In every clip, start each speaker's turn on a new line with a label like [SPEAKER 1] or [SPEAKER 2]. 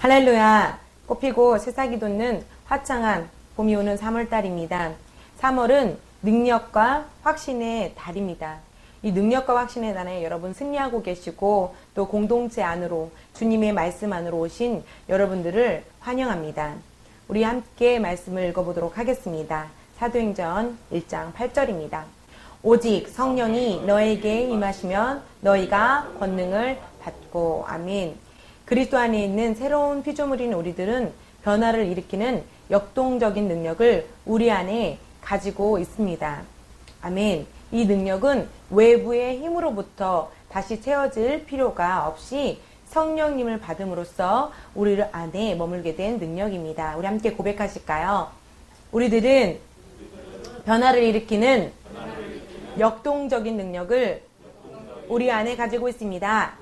[SPEAKER 1] 할렐루야. 꽃피고 새싹이 돋는 화창한 봄이 오는 3월달입니다. 3월은 능력과 확신의 달입니다. 이 능력과 확신의 달에 여러분 승리하고 계시고 또 공동체 안으로 주님의 말씀 안으로 오신 여러분들을 환영합니다. 우리 함께 말씀을 읽어보도록 하겠습니다. 사도행전 1장 8절입니다. 오직 성령이 너에게 임하시면 너희가 권능을 받고. 아멘. 그리스도 안에 있는 새로운 피조물인 우리들은 변화를 일으키는 역동적인 능력을 우리 안에 가지고 있습니다. 아멘. 이 능력은 외부의 힘으로부터 다시 채워질 필요가 없이 성령님을 받음으로써 우리 안에 머물게 된 능력입니다. 우리 함께 고백하실까요? 우리들은 변화를 일으키는 역동적인 능력을 우리 안에 가지고 있습니다.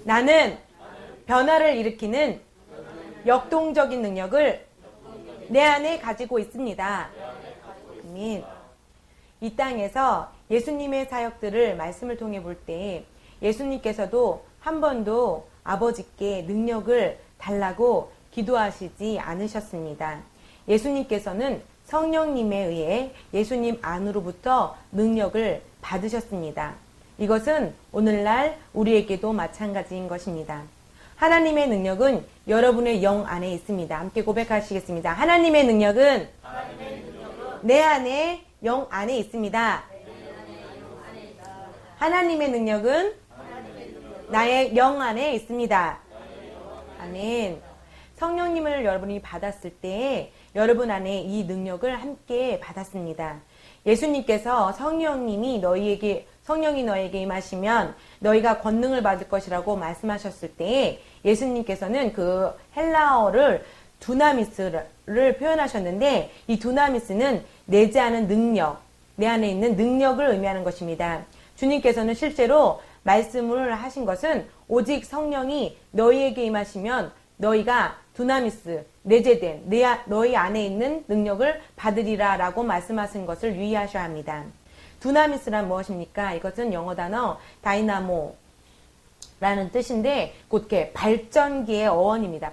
[SPEAKER 1] 나는 변화를 일으키는 역동적인 능력을 내 안에 가지고 있습니다. 아멘. 이 땅에서 예수님의 사역들을 말씀을 통해 볼 때 예수님께서도 한 번도 아버지께 능력을 달라고 기도하시지 않으셨습니다. 예수님께서는 성령님에 의해 예수님 안으로부터 능력을 받으셨습니다. 이것은 오늘날 우리에게도 마찬가지인 것입니다. 하나님의 능력은 여러분의 영 안에 있습니다. 함께 고백하시겠습니다. 하나님의 능력은 내 안에 영 안에 있습니다. 하나님의 능력은 나의 영 안에 있습니다. 아멘. 성령님을 여러분이 받았을 때 여러분 안에 이 능력을 함께 받았습니다. 예수님께서 성령이 너에게 임하시면 너희가 권능을 받을 것이라고 말씀하셨을 때 예수님께서는 그 헬라어를 두나미스를 표현하셨는데 이 두나미스는 내지 않은 능력, 내 안에 있는 능력을 의미하는 것입니다. 주님께서는 실제로 말씀을 하신 것은 오직 성령이 너희에게 임하시면 너희가 두나미스, 내재된 너희 안에 있는 능력을 받으리라 라고 말씀하신 것을 유의하셔야 합니다. 두나미스란 무엇입니까? 이것은 영어 단어 다이나모 라는 뜻인데 곧 이렇게 발전기의 어원입니다.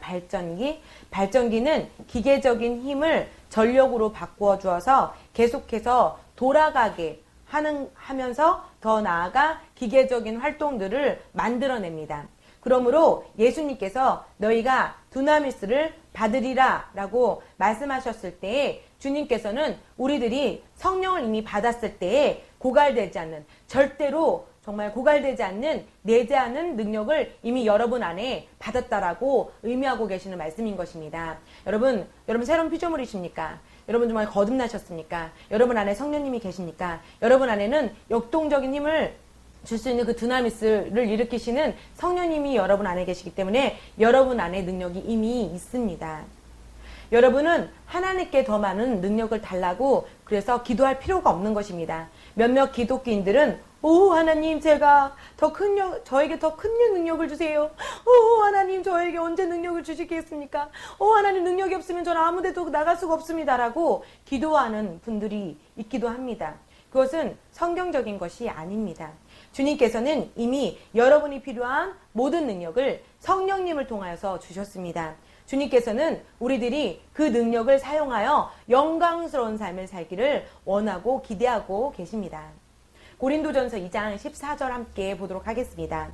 [SPEAKER 1] 발전기는 기계적인 힘을 전력으로 바꾸어 주어서 계속해서 돌아가게 하면서 더 나아가 기계적인 활동들을 만들어냅니다. 그러므로 예수님께서 너희가 두나미스를 받으리라 라고 말씀하셨을 때에 주님께서는 우리들이 성령을 이미 받았을 때에 고갈되지 않는, 절대로 정말 고갈되지 않는 내지 않은 능력을 이미 여러분 안에 받았다라고 의미하고 계시는 말씀인 것입니다. 여러분 새로운 피조물이십니까? 여러분 정말 거듭나셨습니까? 여러분 안에 성령님이 계십니까? 여러분 안에는 역동적인 힘을 줄 수 있는 그 두나미스를 일으키시는 성령님이 여러분 안에 계시기 때문에 여러분 안에 능력이 이미 있습니다. 여러분은 하나님께 더 많은 능력을 달라고 그래서 기도할 필요가 없는 것입니다. 몇몇 기독교인들은 하나님 제가 저에게 더 큰 능력을 주세요. 하나님 저에게 언제 능력을 주시겠습니까? 하나님 능력이 없으면 저는 아무 데도 나갈 수가 없습니다. 라고 기도하는 분들이 있기도 합니다. 그것은 성경적인 것이 아닙니다. 주님께서는 이미 여러분이 필요한 모든 능력을 성령님을 통하여서 주셨습니다. 주님께서는 우리들이 그 능력을 사용하여 영광스러운 삶을 살기를 원하고 기대하고 계십니다. 고린도전서 2장 14절 함께 보도록 하겠습니다.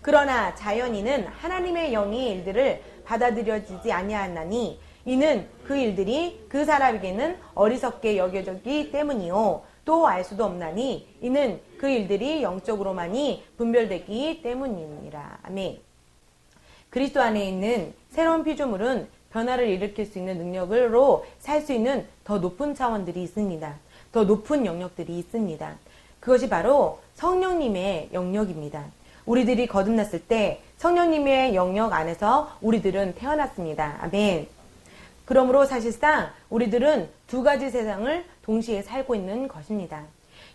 [SPEAKER 1] 그러나 자연인은 하나님의 영의 일들을 받아들여지지 아니하나니 이는 그 일들이 그 사람에게는 어리석게 여겨지기 때문이요 또 알 수도 없나니 이는 그 일들이 영적으로만이 분별되기 때문이니라. 아멘. 그리스도 안에 있는 새로운 피조물은 변화를 일으킬 수 있는 능력으로 살 수 있는 더 높은 차원들이 있습니다. 더 높은 영역들이 있습니다. 그것이 바로 성령님의 영역입니다. 우리들이 거듭났을 때 성령님의 영역 안에서 우리들은 태어났습니다. 아멘. 그러므로 사실상 우리들은 두 가지 세상을 동시에 살고 있는 것입니다.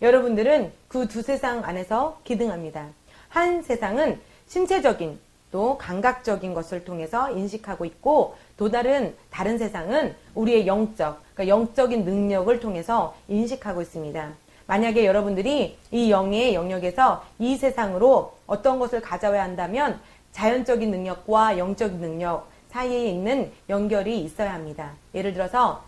[SPEAKER 1] 여러분들은 그 두 세상 안에서 기등합니다. 한 세상은 신체적인 또 감각적인 것을 통해서 인식하고 있고 또 다른 세상은 우리의 영적인 능력을 통해서 인식하고 있습니다. 만약에 여러분들이 이 영의 영역에서 이 세상으로 어떤 것을 가져와야 한다면 자연적인 능력과 영적인 능력, 사이에 있는 연결이 있어야 합니다. 예를 들어서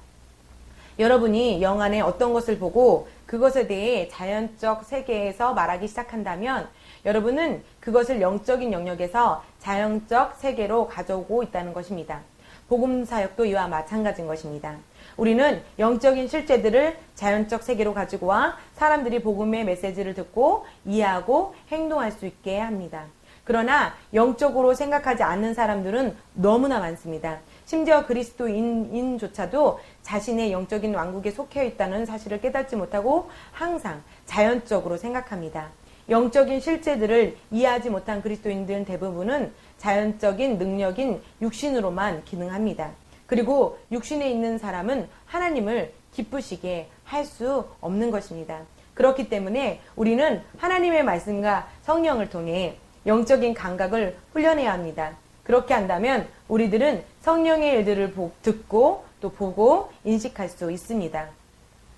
[SPEAKER 1] 여러분이 영 안에 어떤 것을 보고 그것에 대해 자연적 세계에서 말하기 시작한다면 여러분은 그것을 영적인 영역에서 자연적 세계로 가져오고 있다는 것입니다. 복음 사역도 이와 마찬가지인 것입니다. 우리는 영적인 실제들을 자연적 세계로 가지고 와 사람들이 복음의 메시지를 듣고 이해하고 행동할 수 있게 합니다. 그러나 영적으로 생각하지 않는 사람들은 너무나 많습니다. 심지어 그리스도인조차도 자신의 영적인 왕국에 속해 있다는 사실을 깨닫지 못하고 항상 자연적으로 생각합니다. 영적인 실제들을 이해하지 못한 그리스도인들 대부분은 자연적인 능력인 육신으로만 기능합니다. 그리고 육신에 있는 사람은 하나님을 기쁘시게 할 수 없는 것입니다. 그렇기 때문에 우리는 하나님의 말씀과 성령을 통해 영적인 감각을 훈련해야 합니다. 그렇게 한다면 우리들은 성령의 일들을 듣고 또 보고 인식할 수 있습니다.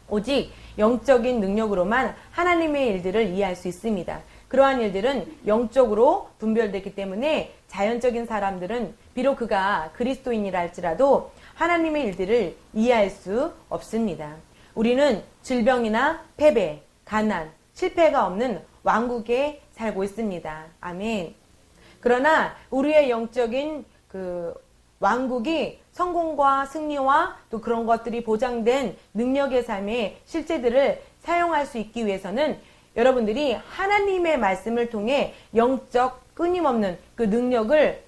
[SPEAKER 1] 오직 영적인 능력으로만 하나님의 일들을 이해할 수 있습니다. 그러한 일들은 영적으로 분별되기 때문에 자연적인 사람들은 비록 그가 그리스도인이라 할지라도 하나님의 일들을 이해할 수 없습니다. 우리는 질병이나 패배, 가난, 실패가 없는 왕국에 살고 있습니다. 아멘. 그러나 우리의 영적인 왕국이 성공과 승리와 또 그런 것들이 보장된 능력의 삶의 실제들을 사용할 수 있기 위해서는 여러분들이 하나님의 말씀을 통해 영적 끊임없는 그 능력을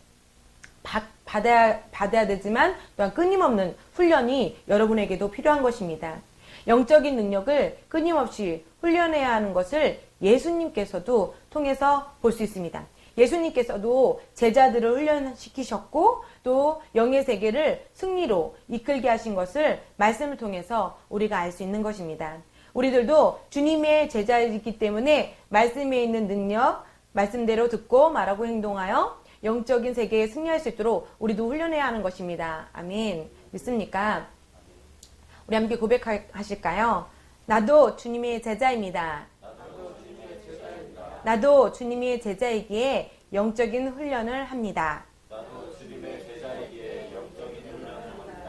[SPEAKER 1] 받아야 되지만 또한 끊임없는 훈련이 여러분에게도 필요한 것입니다. 영적인 능력을 끊임없이 훈련해야 하는 것을 예수님께서도 통해서 볼 수 있습니다. 예수님께서도 제자들을 훈련시키셨고 또 영의 세계를 승리로 이끌게 하신 것을 말씀을 통해서 우리가 알 수 있는 것입니다. 우리들도 주님의 제자이기 때문에 말씀에 있는 능력, 말씀대로 듣고 말하고 행동하여 영적인 세계에 승리할 수 있도록 우리도 훈련해야 하는 것입니다. 아멘. 믿습니까? 우리 함께 고백하실까요? 나도 주님의 제자입니다. 나도 주님의 제자이기에 영적인 훈련을 합니다.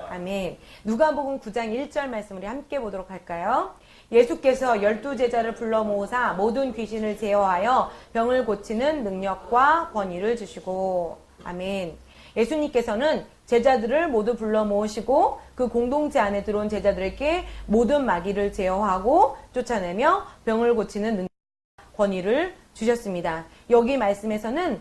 [SPEAKER 1] 아멘. 누가복음 9장 1절 말씀 우리 함께 보도록 할까요? 예수께서 12제자를 불러 모으사 모든 귀신을 제어하여 병을 고치는 능력과 권위를 주시고. 아멘. 예수님께서는 제자들을 모두 불러 모으시고 그 공동체 안에 들어온 제자들에게 모든 마귀를 제어하고 쫓아내며 병을 고치는 능력과 권위를 주셨습니다. 여기 말씀에서는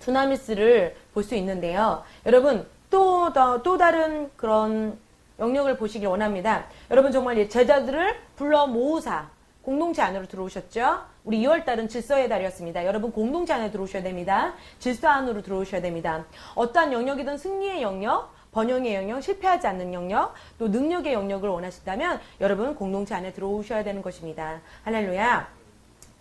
[SPEAKER 1] 두나미스를 볼 수 있는데요. 여러분 또 다른 그런 영역을 보시길 원합니다. 여러분 정말 제자들을 불러 모으사 공동체 안으로 들어오셨죠? 우리 2월달은 질서의 달이었습니다. 여러분 공동체 안에 들어오셔야 됩니다. 질서 안으로 들어오셔야 됩니다. 어떠한 영역이든 승리의 영역, 번영의 영역, 실패하지 않는 영역, 또 능력의 영역을 원하신다면 여러분 공동체 안에 들어오셔야 되는 것입니다. 할렐루야.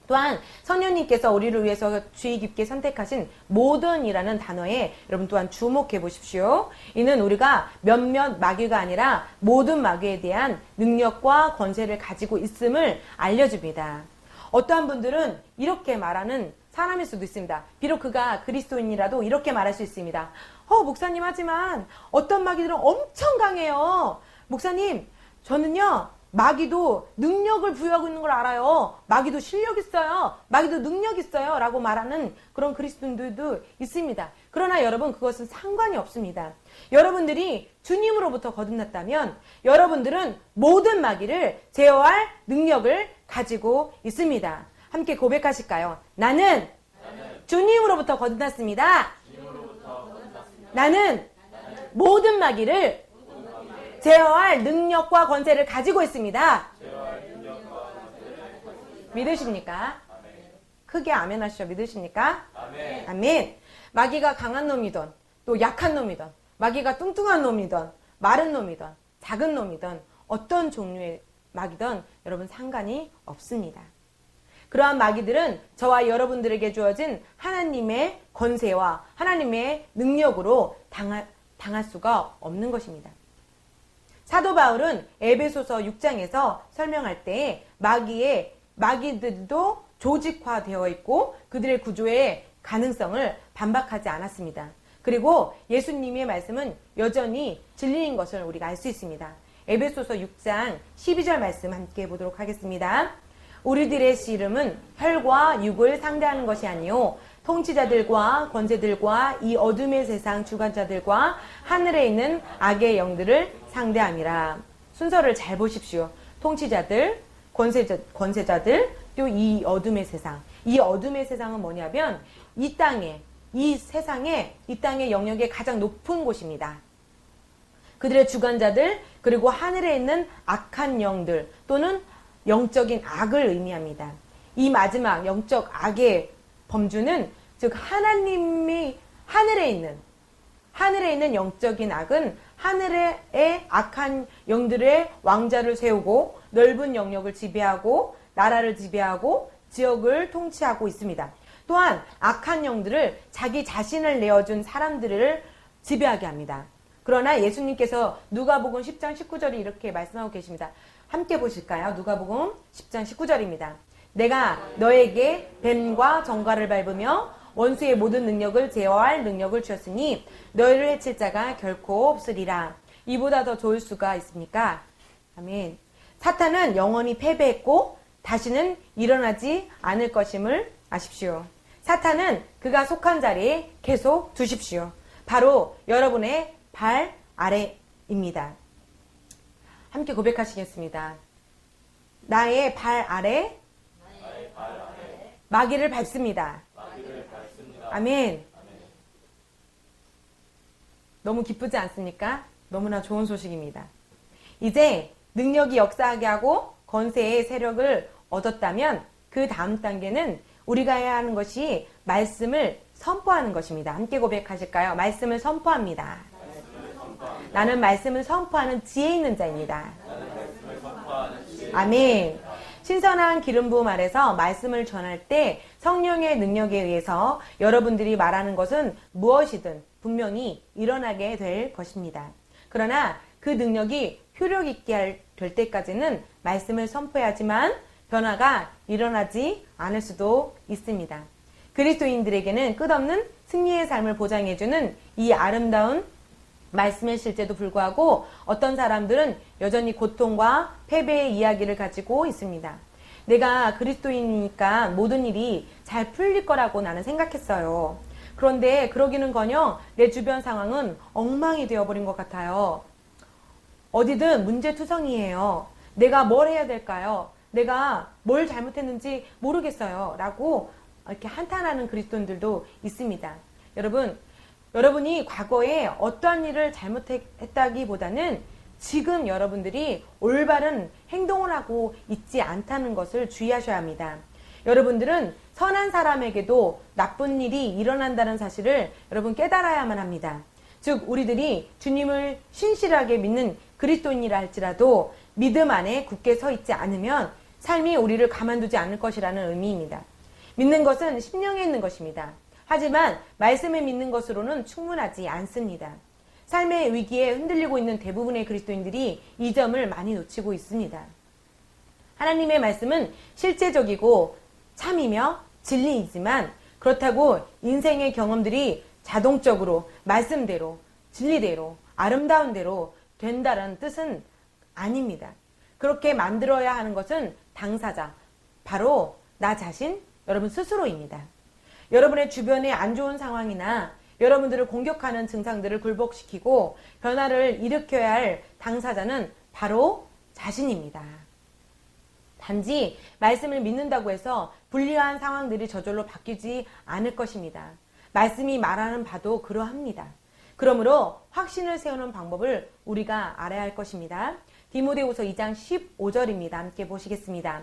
[SPEAKER 1] 또한 성령님께서 우리를 위해서 주의 깊게 선택하신 모든이라는 단어에 여러분 또한 주목해 보십시오. 이는 우리가 몇몇 마귀가 아니라 모든 마귀에 대한 능력과 권세를 가지고 있음을 알려줍니다. 어떠한 분들은 이렇게 말하는 사람일 수도 있습니다. 비록 그가 그리스도인이라도 이렇게 말할 수 있습니다. 목사님 하지만 어떤 마귀들은 엄청 강해요. 목사님 저는요 마귀도 능력을 부여하고 있는 걸 알아요. 마귀도 실력 있어요. 마귀도 능력 있어요. 라고 말하는 그런 그리스도인들도 있습니다. 그러나 여러분 그것은 상관이 없습니다. 여러분들이 주님으로부터 거듭났다면 여러분들은 모든 마귀를 제어할 능력을 가지고 있습니다. 함께 고백하실까요? 나는 주님으로부터 거듭났습니다. 나는 모든 마귀를 제어할 능력과 권세를 가지고 있습니다. 믿으십니까? 크게 아멘 하시죠. 믿으십니까? 아멘. 아멘. 마귀가 강한 놈이든 또 약한 놈이든 마귀가 뚱뚱한 놈이든 마른 놈이든 작은 놈이든 어떤 종류의 마귀든 여러분 상관이 없습니다. 그러한 마귀들은 저와 여러분들에게 주어진 하나님의 권세와 하나님의 능력으로 당할 수가 없는 것입니다. 사도 바울은 에베소서 6장에서 설명할 때 마귀들도 조직화되어 있고 그들의 구조의 가능성을 반박하지 않았습니다. 그리고 예수님의 말씀은 여전히 진리인 것을 우리가 알 수 있습니다. 에베소서 6장 12절 말씀 함께 보도록 하겠습니다. 우리들의 씨름은 혈과 육을 상대하는 것이 아니요 통치자들과 권세들과 이 어둠의 세상 주관자들과 하늘에 있는 악의 영들을 상대함이라. 순서를 잘 보십시오. 통치자들, 권세자들, 또 이 어둠의 세상. 이 어둠의 세상은 뭐냐면 이 땅의 영역의 가장 높은 곳입니다. 그들의 주관자들, 그리고 하늘에 있는 악한 영들 또는 영적인 악을 의미합니다. 이 마지막 영적 악의 범주는 즉 하나님이 하늘에 있는 영적인 악은 하늘의 악한 영들의 왕자를 세우고 넓은 영역을 지배하고 나라를 지배하고 지역을 통치하고 있습니다. 또한 악한 영들을 자기 자신을 내어준 사람들을 지배하게 합니다. 그러나 예수님께서 누가복음 10장 19절이 이렇게 말씀하고 계십니다. 함께 보실까요? 누가복음 10장 19절입니다. 내가 너에게 뱀과 정갈을 밟으며 원수의 모든 능력을 제어할 능력을 주었으니 너희를 해칠 자가 결코 없으리라. 이보다 더 좋을 수가 있습니까? 아멘. 사탄은 영원히 패배했고 다시는 일어나지 않을 것임을 아십시오. 사탄은 그가 속한 자리에 계속 두십시오. 바로 여러분의 발 아래입니다. 함께 고백하시겠습니다. 나의 발 아래 마귀를 밟습니다. 아멘. 너무 기쁘지 않습니까? 너무나 좋은 소식입니다. 이제 능력이 역사하게 하고 권세의 세력을 얻었다면 그 다음 단계는 우리가 해야 하는 것이 말씀을 선포하는 것입니다. 함께 고백하실까요? 말씀을 선포합니다. 나는 말씀을 선포하는 지혜 있는 자입니다. 아멘. 신선한 기름 부음 아래서 말씀을 전할 때 성령의 능력에 의해서 여러분들이 말하는 것은 무엇이든 분명히 일어나게 될 것입니다. 그러나 그 능력이 효력 있게 될 때까지는 말씀을 선포해야지만 변화가 일어나지 않을 수도 있습니다. 그리스도인들에게는 끝없는 승리의 삶을 보장해주는 이 아름다운 말씀의 실제도 불구하고 어떤 사람들은 여전히 고통과 패배의 이야기를 가지고 있습니다. 내가 그리스도인이니까 모든 일이 잘 풀릴 거라고 나는 생각했어요. 그런데 그러기는커녕 내 주변 상황은 엉망이 되어버린 것 같아요. 어디든 문제투성이에요. 내가 뭘 해야 될까요? 내가 뭘 잘못했는지 모르겠어요. 라고 이렇게 한탄하는 그리스도인들도 있습니다. 여러분이 과거에 어떠한 일을 잘못했다기보다는 지금 여러분들이 올바른 행동을 하고 있지 않다는 것을 주의하셔야 합니다. 여러분들은 선한 사람에게도 나쁜 일이 일어난다는 사실을 여러분 깨달아야만 합니다. 즉 우리들이 주님을 신실하게 믿는 그리스도인이라 할지라도 믿음 안에 굳게 서 있지 않으면 삶이 우리를 가만두지 않을 것이라는 의미입니다. 믿는 것은 심령에 있는 것입니다. 하지만 말씀을 믿는 것으로는 충분하지 않습니다. 삶의 위기에 흔들리고 있는 대부분의 그리스도인들이 이 점을 많이 놓치고 있습니다. 하나님의 말씀은 실제적이고 참이며 진리이지만 그렇다고 인생의 경험들이 자동적으로 말씀대로 진리대로 아름다운 대로 된다는 뜻은 아닙니다. 그렇게 만들어야 하는 것은 당사자, 바로 나 자신, 여러분 스스로입니다. 여러분의 주변의 안 좋은 상황이나 여러분들을 공격하는 증상들을 굴복시키고 변화를 일으켜야 할 당사자는 바로 자신입니다. 단지 말씀을 믿는다고 해서 불리한 상황들이 저절로 바뀌지 않을 것입니다. 말씀이 말하는 바도 그러합니다. 그러므로 확신을 세우는 방법을 우리가 알아야 할 것입니다. 디모데후서 2장 15절입니다. 함께 보시겠습니다.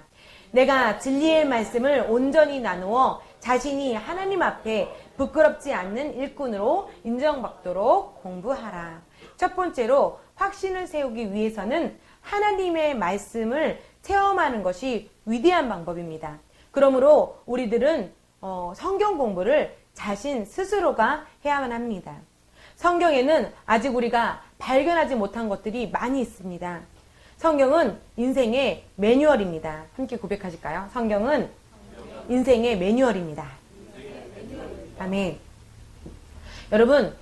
[SPEAKER 1] 내가 진리의 말씀을 온전히 나누어 자신이 하나님 앞에 부끄럽지 않는 일꾼으로 인정받도록 공부하라. 첫 번째로 확신을 세우기 위해서는 하나님의 말씀을 체험하는 것이 위대한 방법입니다. 그러므로 우리들은 성경 공부를 자신 스스로가 해야만 합니다. 성경에는 아직 우리가 발견하지 못한 것들이 많이 있습니다. 성경은 인생의 매뉴얼입니다. 함께 고백하실까요? 성경은 인생의 매뉴얼입니다. 아멘. 여러분,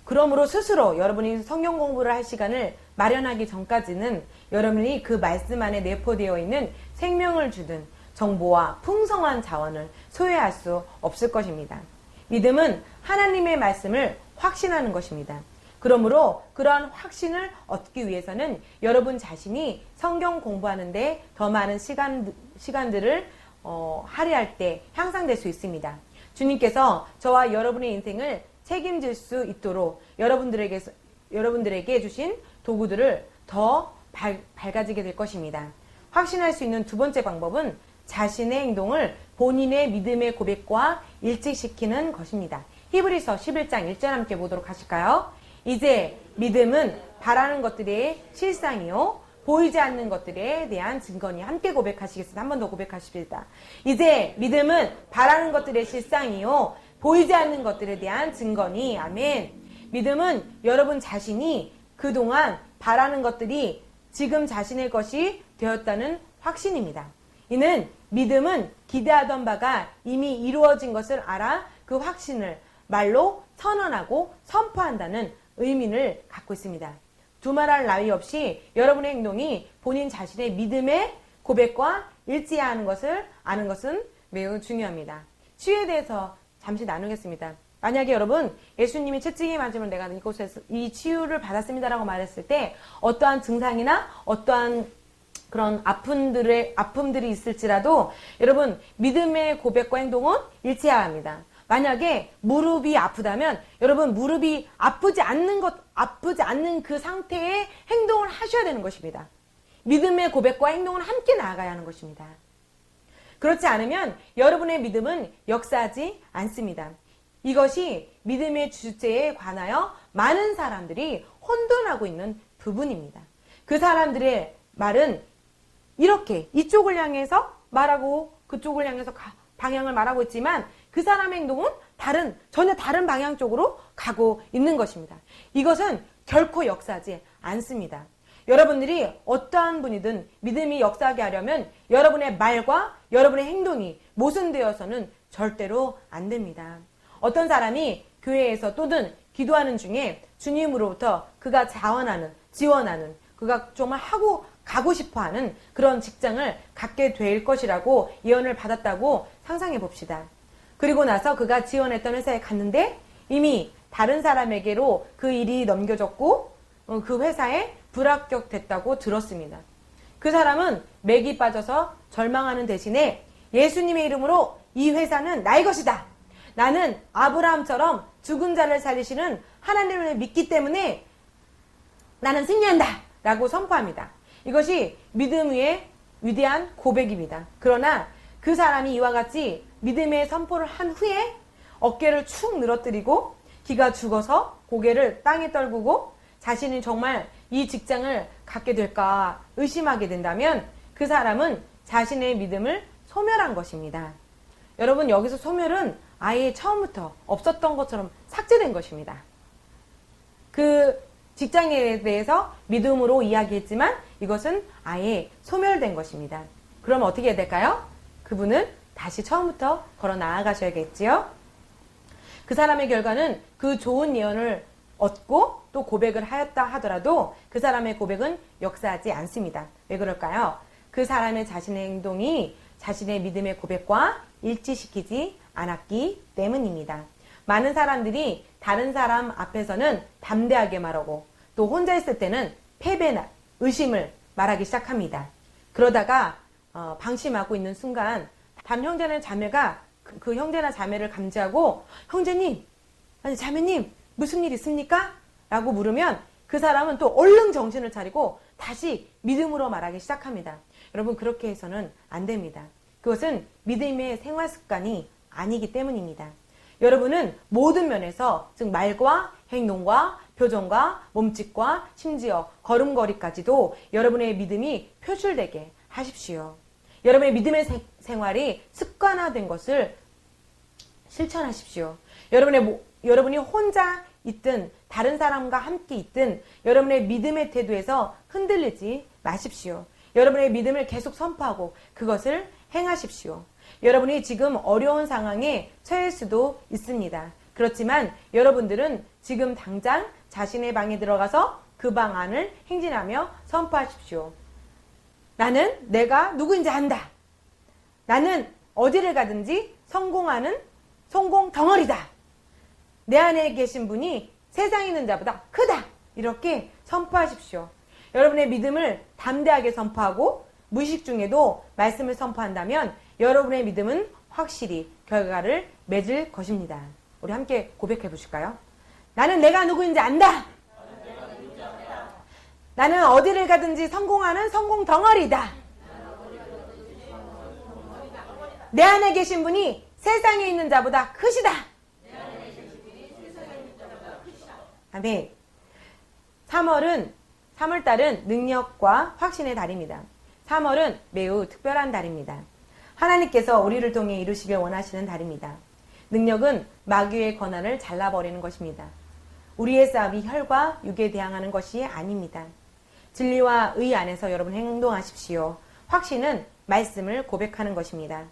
[SPEAKER 1] 그러므로 스스로 여러분이 성경 공부를 할 시간을 마련하기 전까지는 여러분이 그 말씀 안에 내포되어 있는 생명을 주는 정보와 풍성한 자원을 소유할 수 없을 것입니다. 믿음은 하나님의 말씀을 확신하는 것입니다. 그러므로 그러한 확신을 얻기 위해서는 여러분 자신이 성경 공부하는데 더 많은 시간들을 할애할 때 향상될 수 있습니다. 주님께서 저와 여러분의 인생을 책임질 수 있도록 여러분들에게 주신 도구들을 더 밝아지게 될 것입니다. 확신할 수 있는 두 번째 방법은 자신의 행동을 본인의 믿음의 고백과 일치시키는 것입니다. 히브리서 11장 1절 함께 보도록 하실까요? 이제 믿음은 바라는 것들의 실상이요 보이지 않는 것들에 대한 증거니. 함께 고백하시겠습니다. 한 번 더 고백하십니다. 이제 믿음은 바라는 것들의 실상이요 보이지 않는 것들에 대한 증거니. 아멘. 믿음은 여러분 자신이 그동안 바라는 것들이 지금 자신의 것이 되었다는 확신입니다. 이는 믿음은 기대하던 바가 이미 이루어진 것을 알아 그 확신을 말로 선언하고 선포한다는 의미를 갖고 있습니다. 두말할 나위 없이 여러분의 행동이 본인 자신의 믿음의 고백과 일치하는 것을 아는 것은 매우 중요합니다. 치유에 대해서 잠시 나누겠습니다. 만약에 여러분 예수님이 채찍에 맞으면 내가 이곳에서 이 치유를 받았습니다라고 말했을 때 어떠한 증상이나 어떠한 그런 아픔들이 있을지라도 여러분 믿음의 고백과 행동은 일치해야 합니다. 만약에 무릎이 아프다면 여러분 무릎이 아프지 않는 그 상태의 행동을 하셔야 되는 것입니다. 믿음의 고백과 행동을 함께 나아가야 하는 것입니다. 그렇지 않으면 여러분의 믿음은 역사하지 않습니다. 이것이 믿음의 주제에 관하여 많은 사람들이 혼돈하고 있는 부분입니다. 그 사람들의 말은 이렇게 이쪽을 향해서 말하고 그쪽을 향해서 방향을 말하고 있지만 그 사람의 행동은 전혀 다른 방향 쪽으로 가고 있는 것입니다. 이것은 결코 역사하지 않습니다. 여러분들이 어떠한 분이든 믿음이 역사하게 하려면 여러분의 말과 여러분의 행동이 모순되어서는 절대로 안 됩니다. 어떤 사람이 교회에서 또는 기도하는 중에 주님으로부터 그가 지원하는 그가 정말 가고 싶어하는 그런 직장을 갖게 될 것이라고 예언을 받았다고 상상해 봅시다. 그리고 나서 그가 지원했던 회사에 갔는데 이미 다른 사람에게로 그 일이 넘겨졌고 그 회사에 불합격됐다고 들었습니다. 그 사람은 맥이 빠져서 절망하는 대신에 예수님의 이름으로 이 회사는 나의 것이다. 나는 아브라함처럼 죽은 자를 살리시는 하나님을 믿기 때문에 나는 승리한다. 라고 선포합니다. 이것이 믿음 위의 위대한 고백입니다. 그러나 그 사람이 이와 같이 믿음의 선포를 한 후에 어깨를 축 늘어뜨리고 기가 죽어서 고개를 땅에 떨구고 자신이 정말 이 직장을 갖게 될까 의심하게 된다면 그 사람은 자신의 믿음을 소멸한 것입니다. 여러분 여기서 소멸은 아예 처음부터 없었던 것처럼 삭제된 것입니다. 그 직장에 대해서 믿음으로 이야기했지만 이것은 아예 소멸된 것입니다. 그럼 어떻게 해야 될까요? 그분은 다시 처음부터 걸어 나아가셔야겠지요. 그 사람의 결과는 그 좋은 예언을 얻고 또 고백을 하였다 하더라도 그 사람의 고백은 역사하지 않습니다. 왜 그럴까요? 그 사람의 자신의 행동이 자신의 믿음의 고백과 일치시키지 않았기 때문입니다. 많은 사람들이 다른 사람 앞에서는 담대하게 말하고 또 혼자 있을 때는 패배나 의심을 말하기 시작합니다. 그러다가 방심하고 있는 순간 다른 형제나 자매가 그 형제나 자매를 감지하고 형제님, 아니 자매님 무슨 일 있습니까? 라고 물으면 그 사람은 또 얼른 정신을 차리고 다시 믿음으로 말하기 시작합니다. 여러분 그렇게 해서는 안 됩니다. 그것은 믿음의 생활 습관이 아니기 때문입니다. 여러분은 모든 면에서 즉 말과 행동과 표정과 몸짓과 심지어 걸음걸이까지도 여러분의 믿음이 표출되게 하십시오. 여러분의 믿음의 생활이 습관화된 것을 실천하십시오. 여러분이 혼자 있든 다른 사람과 함께 있든 여러분의 믿음의 태도에서 흔들리지 마십시오. 여러분의 믿음을 계속 선포하고 그것을 행하십시오. 여러분이 지금 어려운 상황에 처할 수도 있습니다. 그렇지만 여러분들은 지금 당장 자신의 방에 들어가서 그 방 안을 행진하며 선포하십시오. 나는 내가 누구인지 안다. 나는 어디를 가든지 성공하는 성공 덩어리다. 내 안에 계신 분이 세상에 있는 자보다 크다. 이렇게 선포하십시오. 여러분의 믿음을 담대하게 선포하고 무의식 중에도 말씀을 선포한다면 여러분의 믿음은 확실히 결과를 맺을 것입니다. 우리 함께 고백해 보실까요? 나는 내가 누구인지 안다. 나는 어디를 가든지 성공하는 성공 덩어리다. 내 안에 계신 분이 세상에 있는 자보다 크시다. 아멘. 3월달은 능력과 확신의 달입니다. 3월은 매우 특별한 달입니다. 하나님께서 우리를 통해 이루시길 원하시는 달입니다. 능력은 마귀의 권한을 잘라버리는 것입니다. 우리의 싸움이 혈과 육에 대항하는 것이 아닙니다. 진리와 의 안에서 여러분 행동하십시오. 확신은 말씀을 고백하는 것입니다.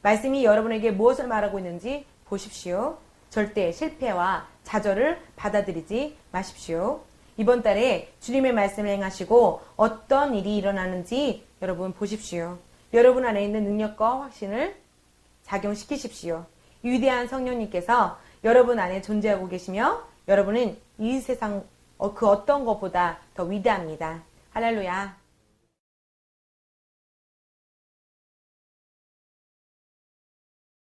[SPEAKER 1] 말씀이 여러분에게 무엇을 말하고 있는지 보십시오. 절대 실패와 좌절을 받아들이지 마십시오. 이번 달에 주님의 말씀을 행하시고 어떤 일이 일어나는지 여러분 보십시오. 여러분 안에 있는 능력과 확신을 작용시키십시오. 위대한 성령님께서 여러분 안에 존재하고 계시며 여러분은 이 세상 그 어떤 것보다 더 위대합니다. 할렐루야.